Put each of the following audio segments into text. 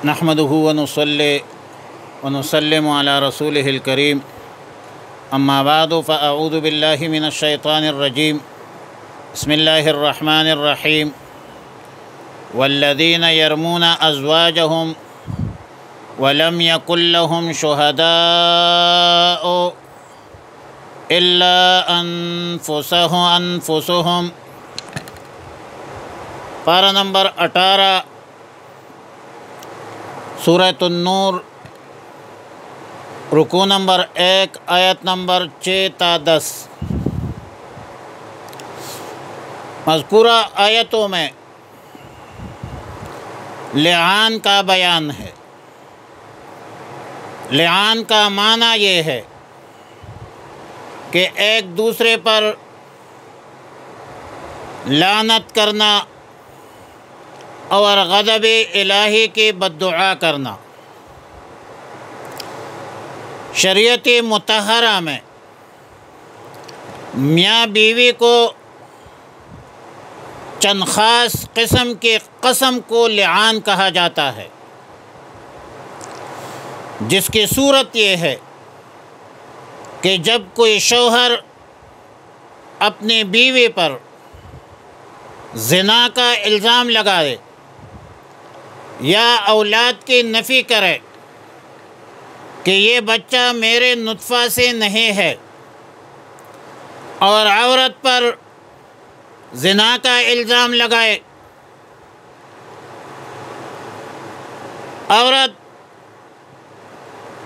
نحمده ونصلي ونسلم على رسوله الكريم اما بعد فاعوذ بالله من الشيطان الرجيم بسم الله الرحمن الرحيم والذين يرمون أزواجهم ولم يكن لهم شهداء إلا أنفسهم پارہ نمبر 18 سورۃ النور، رکوع نمبر 1 آیت نمبر 6 تا 10۔ مذکورہ آیتوں میں لعان کا بیان ہے۔ لعان کا معنی یہ ہے کہ ایک دوسرے پر لعنت کرنا اور غضب الہی کی بددعا کرنا۔ شریعت مطہرہ میں میاں بیوی کو چند خاص قسم کی قسم کو لعان کہا جاتا ہے، جس کی صورت یہ ہے کہ جب کوئی شوہر اپنی بیوی پر زنا کا الزام لگائے یا اولاد کی نفی کرے کہ یہ بچہ میرے نطفہ سے نہیں ہے، اور عورت پر زنا کا الزام لگائے، عورت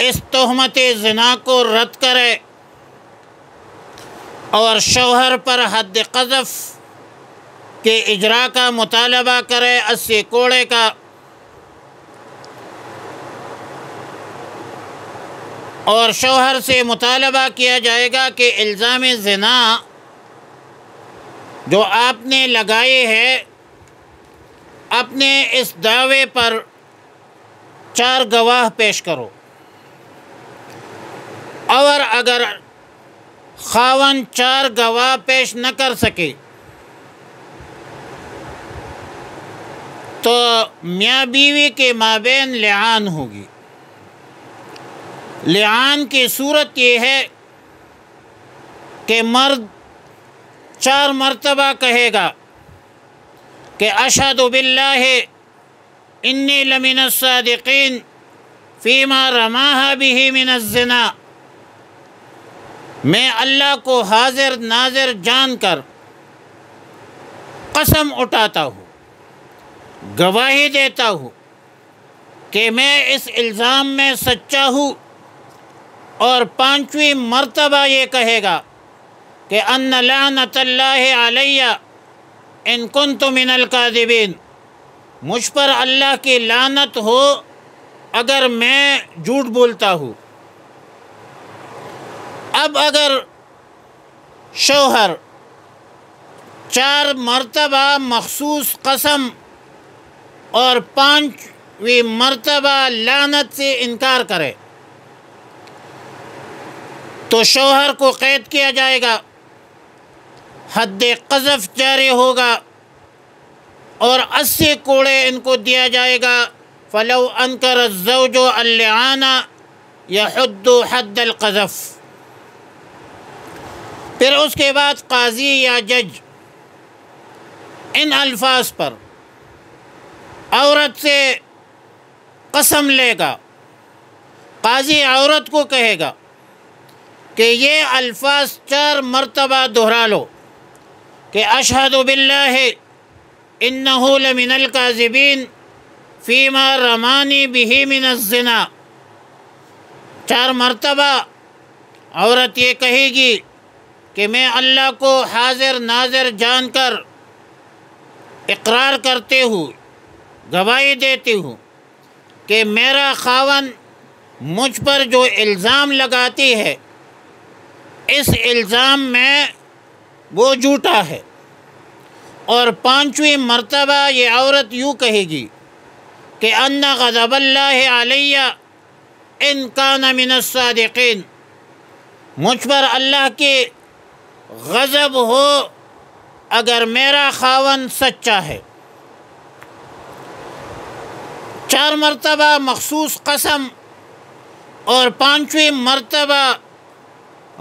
اس تہمت زنا کو رد کرے اور شوہر پر حد قذف کے اجرا کا مطالبہ کرے 80 کوڑے کا، اور شوہر سے مطالبہ کیا جائے گا کہ الزام زنا جو آپ نے لگائے ہے اپنے اس دعوے پر 4 گواہ پیش کرو، اور اگر خاوند 4 گواہ پیش نہ کر سکے تو میاں بیوی کے مابین لعان ہوگی۔ لعان کی صورت یہ ہے کہ مرد 4 مرتبہ کہے گا کہ اشہد باللہ انی لمن الصادقین فیما رماها به من الزنا، میں اللہ کو حاضر ناظر جان کر قسم اٹھاتا ہوں، گواہی دیتا ہوں کہ میں اس الزام میں سچا ہوں، اور 5ویں مرتبہ یہ کہے گا کہ ان لعنت اللہ علیہ ان کنت من الکاذبین، مجھ پر اللہ کی لعنت ہو اگر میں جھوٹ بولتا ہوں۔ اب اگر شوہر 4 مرتبہ مخصوص قسم اور 5ویں مرتبہ لعنت سے انکار کرے تو شوہر کو قید کیا جائے گا، حد قذف جاری ہوگا، اور 80 کوڑے ان کو دیا جائے گا۔ فلو انکر الزوج اللعان یحد حد القذف۔ پھر اس کے بعد قاضی یا جج ان الفاظ پر عورت سے قسم لے گا۔ قاضی عورت کو کہے گا کہ یہ الفاظ 4 مرتبہ دہرا لو کہ اشہد باللہ انہ لمن الکاذبین فیما رمانی بہ من الزنا۔ 4 مرتبہ عورت یہ کہے گی کہ میں اللہ کو حاضر ناظر جان کر اقرار کرتے ہوں، گواہی دیتی ہوں کہ میرا خاوند مجھ پر جو الزام لگاتی ہے اس الزام میں وہ جھوٹا ہے، اور 5ویں مرتبہ یہ عورت یوں کہے گی کہ ان غضب اللہ علیہ ان کان من الصادقین، مجھ پر اللہ کی غضب ہو اگر میرا خاوند سچا ہے۔ 4 مرتبہ مخصوص قسم اور 5ویں مرتبہ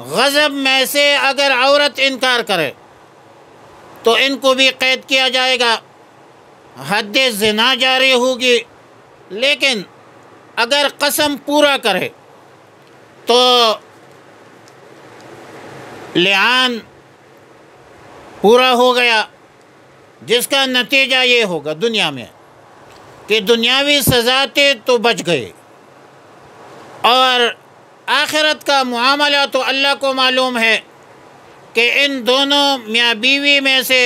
غضب میں سے اگر عورت انکار کرے تو ان کو بھی قید کیا جائے گا، حد زنا جاری ہوگی۔ لیکن اگر قسم پورا کرے تو لعان پورا ہو گیا، جس کا نتیجہ یہ ہوگا دنیا میں کہ دنیاوی سزا تھے تو بچ گئے، اور آخرت کا معاملہ تو اللہ کو معلوم ہے کہ ان دونوں میاں بیوی میں سے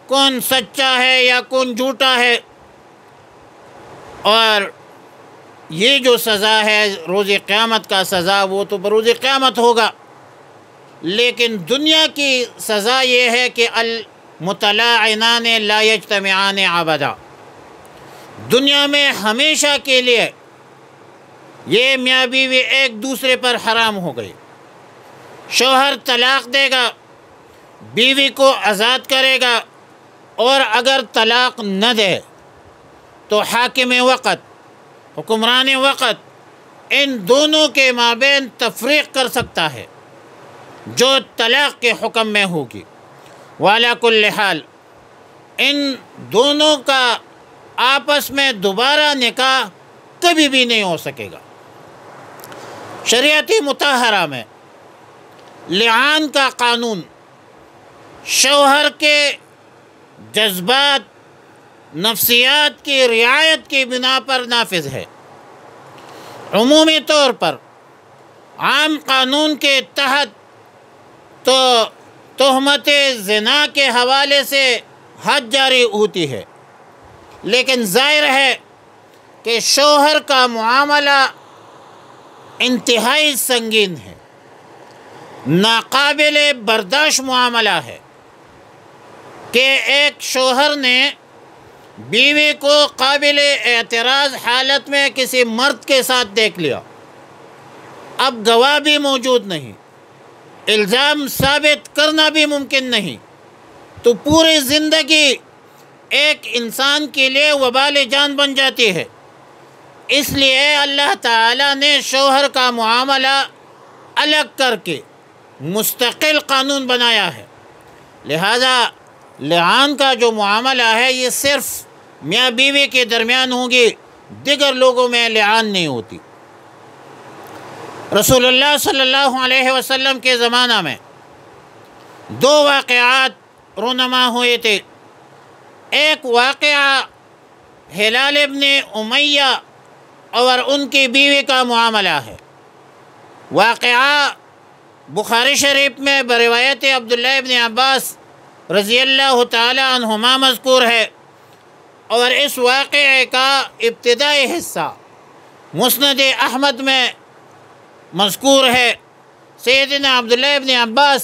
کون سچا ہے یا کون جھوٹا ہے، اور یہ جو سزا ہے روز قیامت کا سزا وہ تو بروز قیامت ہوگا۔ لیکن دنیا کی سزا یہ ہے کہ المتلاعنان لا یجتمعان ابدا، دنیا میں ہمیشہ کے لیے یہ میاں بیوی ایک دوسرے پر حرام ہو گئی۔ شوہر طلاق دے گا، بیوی کو آزاد کرے گا، اور اگر طلاق نہ دے تو حاکم وقت، حکمران وقت ان دونوں کے مابین تفریق کر سکتا ہے جو طلاق کے حکم میں ہوگی۔ وعلی کل حال ان دونوں کا آپس میں دوبارہ نکاح کبھی بھی نہیں ہو سکے گا۔ شریعت مطہرہ میں لعان کا قانون شوہر کے جذبات، نفسیات کی رعایت کی بنا پر نافذ ہے۔ عمومی طور پر عام قانون کے تحت تو تہمت زنا کے حوالے سے حد جاری ہوتی ہے، لیکن ظاہر ہے کہ شوہر کا معاملہ انتہائی سنگین ہے، ناقابل برداشت معاملہ ہے کہ ایک شوہر نے بیوی کو قابل اعتراض حالت میں کسی مرد کے ساتھ دیکھ لیا، اب گواہ بھی موجود نہیں، الزام ثابت کرنا بھی ممکن نہیں، تو پوری زندگی ایک انسان کے لیے وبال جان بن جاتی ہے۔ اس لیے اللہ تعالیٰ نے شوہر کا معاملہ الگ کر کے مستقل قانون بنایا ہے، لہذا لعان کا جو معاملہ ہے یہ صرف میاں بیوی کے درمیان ہوگی، دیگر لوگوں میں لعان نہیں ہوتی۔ رسول اللہ صلی اللہ علیہ وسلم کے زمانہ میں 2 واقعات رونما ہوئے تھے۔ ایک واقعہ ہلال ابن امیہ اور ان کی بیوی کا معاملہ ہے۔ واقعہ بخاری شریف میں بروایت عبداللہ ابن عباس رضی اللہ تعالی عنہما مذکور ہے، اور اس واقعے کا ابتدائی حصہ مسند احمد میں مذکور ہے۔ سیدنا عبداللہ ابن عباس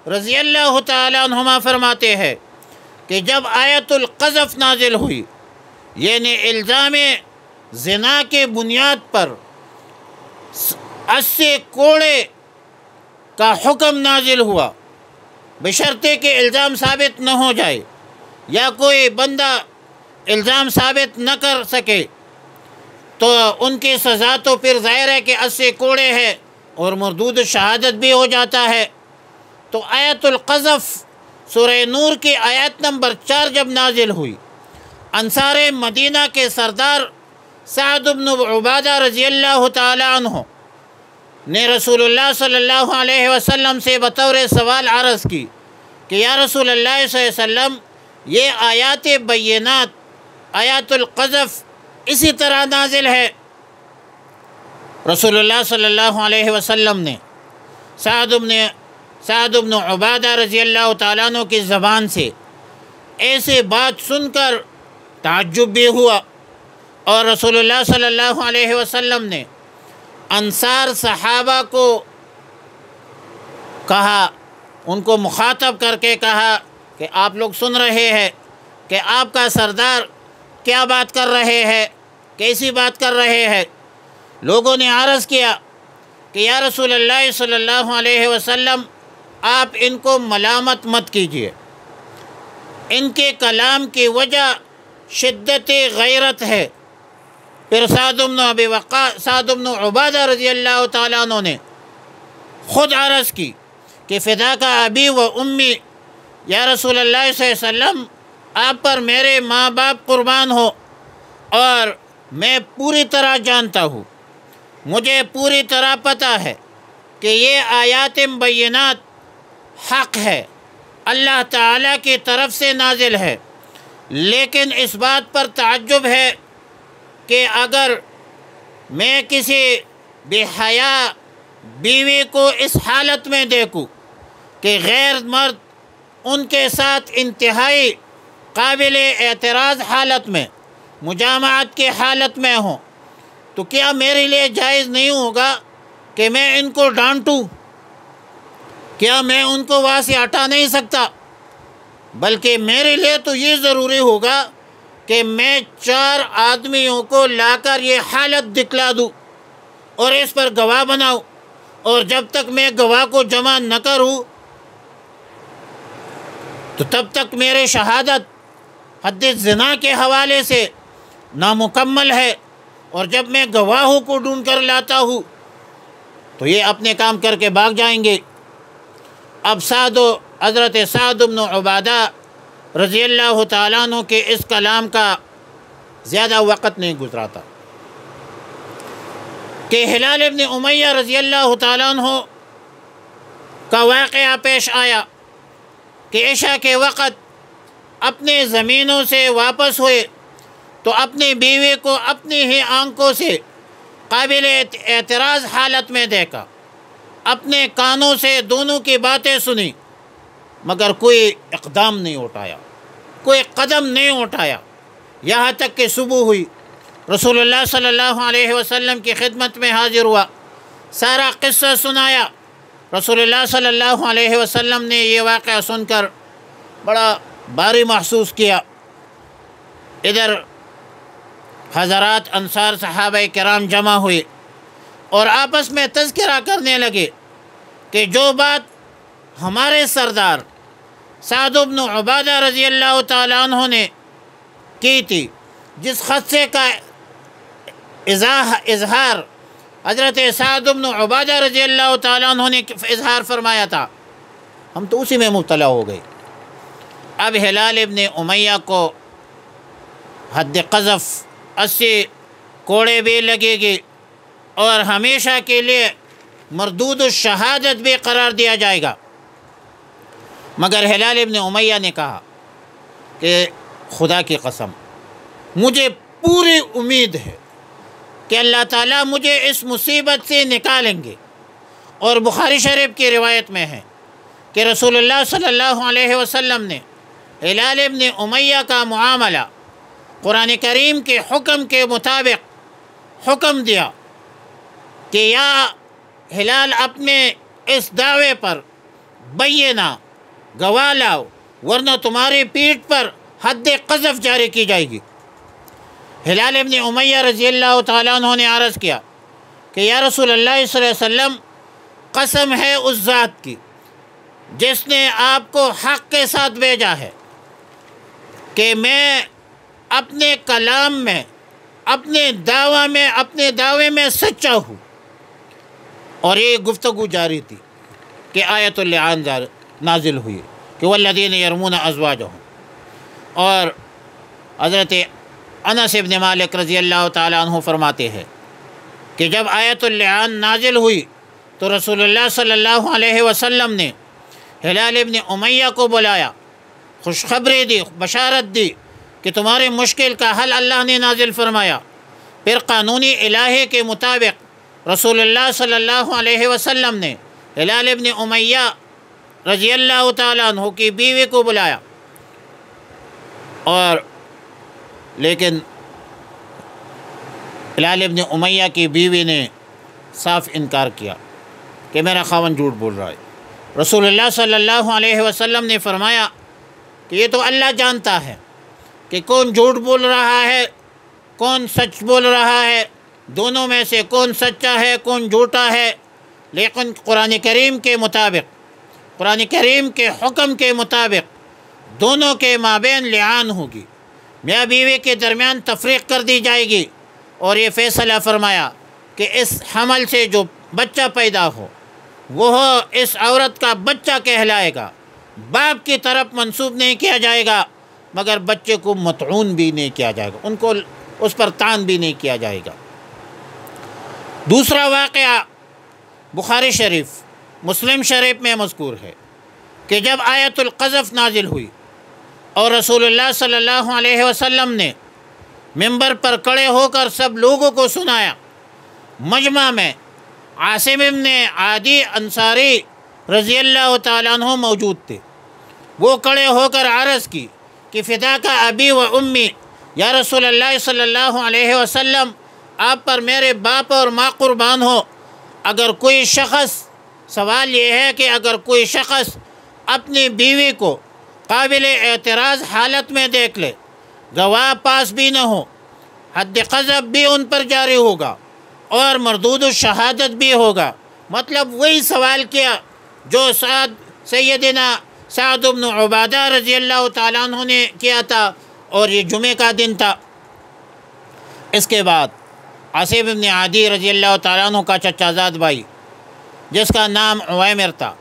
رضی اللہ تعالی عنہما فرماتے ہیں کہ جب آیت القذف نازل ہوئی، یعنی الزام زنا کے بنیاد پر 80 کوڑے کا حکم نازل ہوا، بشرطے کہ الزام ثابت نہ ہو جائے یا کوئی بندہ الزام ثابت نہ کر سکے، تو ان کی سزا تو پھر ظاہر ہے کہ 80 کوڑے ہے اور مردود شہادت بھی ہو جاتا ہے۔ تو آیت القذف سورہ نور کی آیت نمبر 4 جب نازل ہوئی، انصار مدینہ کے سردار سعد بن عبادہ رضی اللہ تعالی عنہ نے رسول اللہ صلی اللہ علیہ وسلم سے بطور سوال عرض کی کہ یا رسول اللہ صلی اللہ علیہ وسلم، یہ آیات بینات، آیات القذف اسی طرح نازل ہے؟ رسول اللہ صلی اللہ علیہ وسلم نے سعد بن عبادہ رضی اللہ تعالیٰ عنہ کی زبان سے ایسے بات سن کر تعجب بھی ہوا، اور رسول اللہ صلی اللہ علیہ وسلم نے انصار صحابہ کو کہا، ان کو مخاطب کر کے کہا کہ آپ لوگ سن رہے ہیں کہ آپ کا سردار کیا بات کر رہے ہیں، کیسی بات کر رہے ہیں؟ لوگوں نے عرض کیا کہ یا رسول اللہ صلی اللہ علیہ وسلم، آپ ان کو ملامت مت کیجیے، ان کے کلام کی وجہ شدت غیرت ہے، پھر سعد بن عبادہ رضی اللہ تعالیٰ عنہ نے خود عرض کی کہ فداک ابی و امی، یا رسول اللہ صلی اللہ علیہ وسلم آپ پر میرے ماں باپ قربان ہو، اور میں پوری طرح جانتا ہوں، مجھے پوری طرح پتہ ہے کہ یہ آیات مبینات حق ہے، اللہ تعالیٰ کی طرف سے نازل ہے، لیکن اس بات پر تعجب ہے کہ اگر میں کسی بے حیا بیوی کو اس حالت میں دیکھوں کہ غیر مرد ان کے ساتھ انتہائی قابل اعتراض حالت میں، مجامعت کی حالت میں ہوں، تو کیا میرے لیے جائز نہیں ہوگا کہ میں ان کو ڈانٹوں؟ کیا میں ان کو وہاں سے ہٹا نہیں سکتا؟ بلکہ میرے لیے تو یہ ضروری ہوگا کہ میں 4 آدمیوں کو لا کر یہ حالت دکھلا دوں اور اس پر گواہ بناؤں، اور جب تک میں گواہ کو جمع نہ کروں تو تب تک میرے شہادت حد زنا کے حوالے سے نامکمل ہے، اور جب میں گواہوں کو ڈھونڈ کر لاتا ہوں تو یہ اپنے کام کر کے بھاگ جائیں گے۔ اب حضرت سعد بن عبادہ رضی اللہ تعالیٰ عنہ کے اس کلام کا زیادہ وقت نہیں گزرا تھا کہ ہلال ابن امیہ رضی اللہ تعالیٰ عنہ کا واقعہ پیش آیا کہ عشاء کے وقت اپنے زمینوں سے واپس ہوئے تو اپنی بیوی کو اپنی ہی آنکھوں سے قابل اعتراض حالت میں دیکھا، اپنے کانوں سے دونوں کی باتیں سنی، مگر کوئی اقدام نہیں اٹھایا، کوئی قدم نہیں اٹھایا، یہاں تک کہ صبح ہوئی۔ رسول اللہ صلی اللہ علیہ وسلم کی خدمت میں حاضر ہوا، سارا قصہ سنایا۔ رسول اللہ صلی اللہ علیہ وسلم نے یہ واقعہ سن کر بڑا بھاری محسوس کیا۔ ادھر حضرات انصار صحابہ کرام جمع ہوئے اور آپس میں تذکرہ کرنے لگے کہ جو بات ہمارے سردار سعد بن عبادہ رضی اللہ تعالیٰ عنہ نے کی تھی، جس خدشے کا اظہار حضرت سعد بن عبادہ رضی اللہ تعالیٰ عنہ نے اظہار فرمایا تھا، ہم تو اسی میں مبتلا ہو گئے۔ اب ہلال ابن امیہ کو حد قذف 80 کوڑے بھی لگے گی اور ہمیشہ کے لیے مردود الشہادت بھی قرار دیا جائے گا۔ مگر ہلال ابن امیہ نے کہا کہ خدا کی قسم مجھے پوری امید ہے کہ اللہ تعالیٰ مجھے اس مصیبت سے نکالیں گے، اور بخاری شریف کی روایت میں ہے کہ رسول اللہ صلی اللہ علیہ وسلم نے ہلال ابن امیہ کا معاملہ قرآن کریم کے حکم کے مطابق حکم دیا کہ یا ہلال اپنے اس دعوے پر بینہ گواہ لاؤ، ورنہ تمہاری پیٹھ پر حد قذف جاری کی جائے گی۔ ہلال ابن امیہ رضی اللہ تعالیٰ عنہ نے عرض کیا کہ یا رسول اللہ صلی اللہ علیہ وسلم، قسم ہے اس ذات کی جس نے آپ کو حق کے ساتھ بھیجا ہے کہ میں اپنے کلام میں، اپنے دعوے میں سچا ہوں۔ اور یہ گفتگو جاری تھی کہ آیت اللعان نازل ہوئی کہ والذین یرمون ازواجہم، اور حضرت انس بن مالک رضی اللہ تعالیٰ عنہ فرماتے ہیں کہ جب آیت اللعان نازل ہوئی تو رسول اللہ صلی اللہ علیہ وسلم نے ہلال ابن امیہ کو بلایا، خوشخبری دی، بشارت دی کہ تمہاری مشکل کا حل اللہ نے نازل فرمایا۔ پھر قانونی الہی کے مطابق رسول اللہ صلی اللہ علیہ وسلم نے ہلال ابن امیہ رضی اللہ تعالیٰ عنہ کی بیوی کو بلایا، اور لیکن ہلال ابن امیہ کی بیوی نے صاف انکار کیا کہ میرا خاوند جھوٹ بول رہا ہے۔ رسول اللہ صلی اللہ علیہ وسلم نے فرمایا کہ یہ تو اللہ جانتا ہے کہ کون جھوٹ بول رہا ہے، کون سچ بول رہا ہے، دونوں میں سے کون سچا ہے کون جھوٹا ہے، لیکن قرآن کریم کے مطابق، قرآن کریم کے حکم کے مطابق دونوں کے مابین لعان ہوگی، میاں بیوی کے درمیان تفریق کر دی جائے گی، اور یہ فیصلہ فرمایا کہ اس حمل سے جو بچہ پیدا ہو وہ اس عورت کا بچہ کہلائے گا، باپ کی طرف منسوب نہیں کیا جائے گا، مگر بچے کو مطعون بھی نہیں کیا جائے گا، ان کو اس پر طعن بھی نہیں کیا جائے گا۔ دوسرا واقعہ بخاری شریف، مسلم شریف میں مذکور ہے کہ جب آیت القذف نازل ہوئی اور رسول اللہ صلی اللہ علیہ وسلم نے منبر پر کھڑے ہو کر سب لوگوں کو سنایا، مجمع میں عاصم ابن عادی انصاری رضی اللہ تعالیٰ عنہ موجود تھے۔ وہ کھڑے ہو کر عرض کی کہ فداک ابی و امی، یا رسول اللہ صلی اللہ علیہ وسلم، آپ پر میرے باپ اور ماں قربان ہو۔ اگر کوئی شخص، سوال یہ ہے کہ اگر کوئی شخص اپنی بیوی کو قابل اعتراض حالت میں دیکھ لے، گواہ پاس بھی نہ ہو، حد قذف بھی ان پر جاری ہوگا اور مردود الشہادت بھی ہوگا۔ مطلب وہی سوال کیا جو سیدنا سعد بن عبادہ رضی اللہ تعالیٰ عنہ نے کیا تھا، اور یہ جمعہ کا دن تھا۔ اس کے بعد عاصم بن عادی رضی اللہ تعالیٰ عنہ کا چچا زاد بھائی جس کا نام عویمر تھا،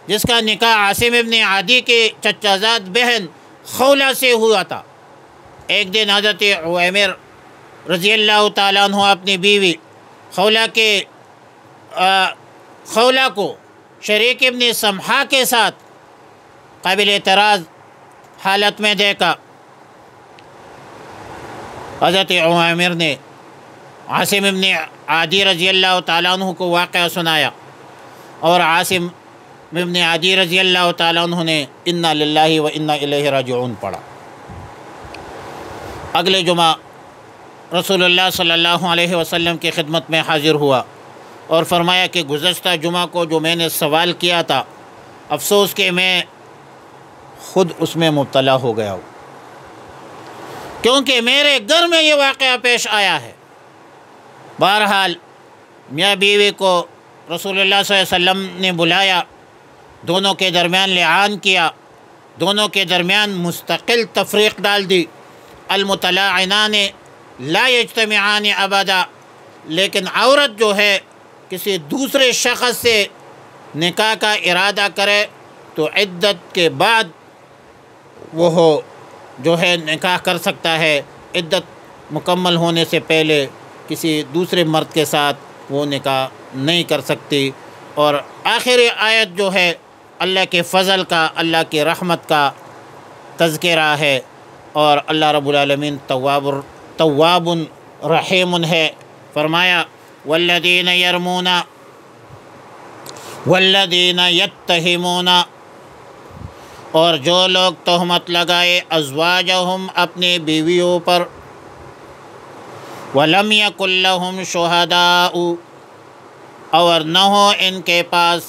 جس کا نکاح عاصم بن عادی کے چچا زاد بہن خولہ سے ہوا تھا، ایک دن حضرت عویمر رضی اللہ تعالیٰ عنہ اپنی بیوی خولہ کو شریک ابن سمحہ کے ساتھ قابل اعتراض حالت میں دیکھا۔ حضرت عویمر نے عاصم ابن عادی رضی اللہ تعالیٰ عنہ کو واقعہ سنایا، اور عاصم ابن عادی رضی اللہ تعالیٰ عنہ نے انا للہ و انا الیہ راجعون پڑھا۔ اگلے جمعہ رسول اللہ صلی اللہ علیہ وسلم کی خدمت میں حاضر ہوا اور فرمایا کہ گزشتہ جمعہ کو جو میں نے سوال کیا تھا، افسوس کہ میں خود اس میں مبتلا ہو گیا ہوں، کیونکہ میرے گھر میں یہ واقعہ پیش آیا ہے۔ بہرحال میاں بیوی کو رسول اللہ صلی اللہ علیہ وسلم نے بلایا، دونوں کے درمیان لعان کیا، دونوں کے درمیان مستقل تفریق ڈال دی۔ المتلاعنان لا یجتمعان ابدا، لیکن عورت جو ہے کسی دوسرے شخص سے نکاح کا ارادہ کرے تو عدت کے بعد وہ جو ہے نکاح کر سکتا ہے، عدت مکمل ہونے سے پہلے کسی دوسرے مرد کے ساتھ وہ نکاح نہیں کر سکتی۔ اور آخری آیت جو ہے اللہ کے فضل کا، اللہ کی رحمت کا تذکرہ ہے، اور اللہ رب العالمین تواب رحیم ہے۔ فرمایا والذین یرمون والذین یتہمون، اور جو لوگ تہمت لگائے ازواجہم اپنے بیویوں پر، ولم یکن لہم شہداء، اور نہ ہو ان کے پاس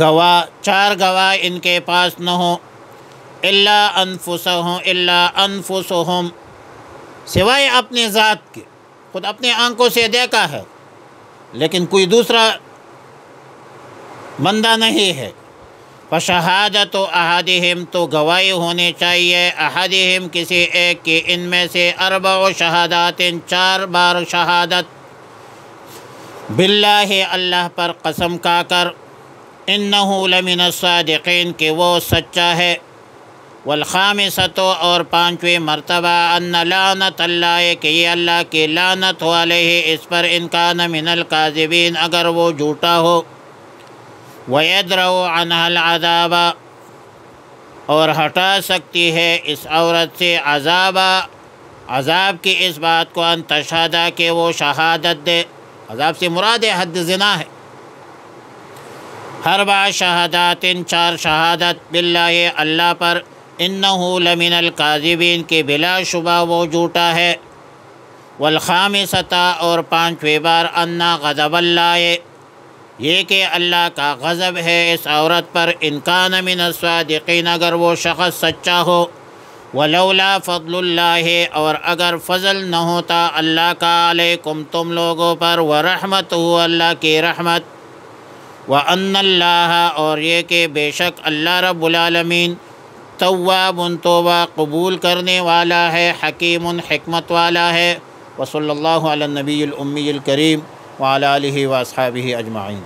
گواہ، 4 گواہ ان کے پاس نہ ہو، الا انفسہم، سوائے اپنے ذات کے، خود اپنے آنکھوں سے دیکھا ہے لیکن کوئی دوسرا بندہ نہیں ہے۔ فشہادت احدہم، تو گواہی ہونی چاہیے احدہم کسی ایک کی، ان میں سے 4 شہادات، 4 بار شہادت، باللہ اللہ پر قسم کھا کر، انہ لمن الصادقین کہ وہ سچا ہے، والخامسۃ، اور 5ویں مرتبہ، ان لعنت اللہ کہ یہ اللہ کی لعنت ہو علیہ اس پر، ان کان من الکاذبین اگر وہ جھوٹا ہو، وَيَدْرَوْ عَنْهَا الْعَذَابَ، اور ہٹا سکتی ہے اس عورت سے عذاب کی اس بات کو، ان تشہدہ کہ وہ شہادت دے، عذاب سے مراد حد زنا ہے، 4 شہادات، 4 شہادت، باللہ اللہ پر، انہ لمن الکاذبین کہ بلا شبہ وہ جھوٹا ہے، والخامسۃ، اور 5ویں بار، ان غضب اللہ یہ کہ اللہ کا غضب ہے اس عورت پر، ان کان من الصادقین اگر وہ شخص سچا ہو، ولولا فضل اللہ، اور اگر فضل نہ ہوتا اللہ کا، علیکم تم لوگوں پر، ورحمتہ اللہ کی رحمت، وان اللہ، اور یہ کہ بے شک اللہ رب العالمین، تواب توبہ قبول کرنے والا ہے، حکیم حکمت والا ہے، وصلی اللہ علی النبی الامی الکریم وعلی آلہ واصحابہ اجمعین۔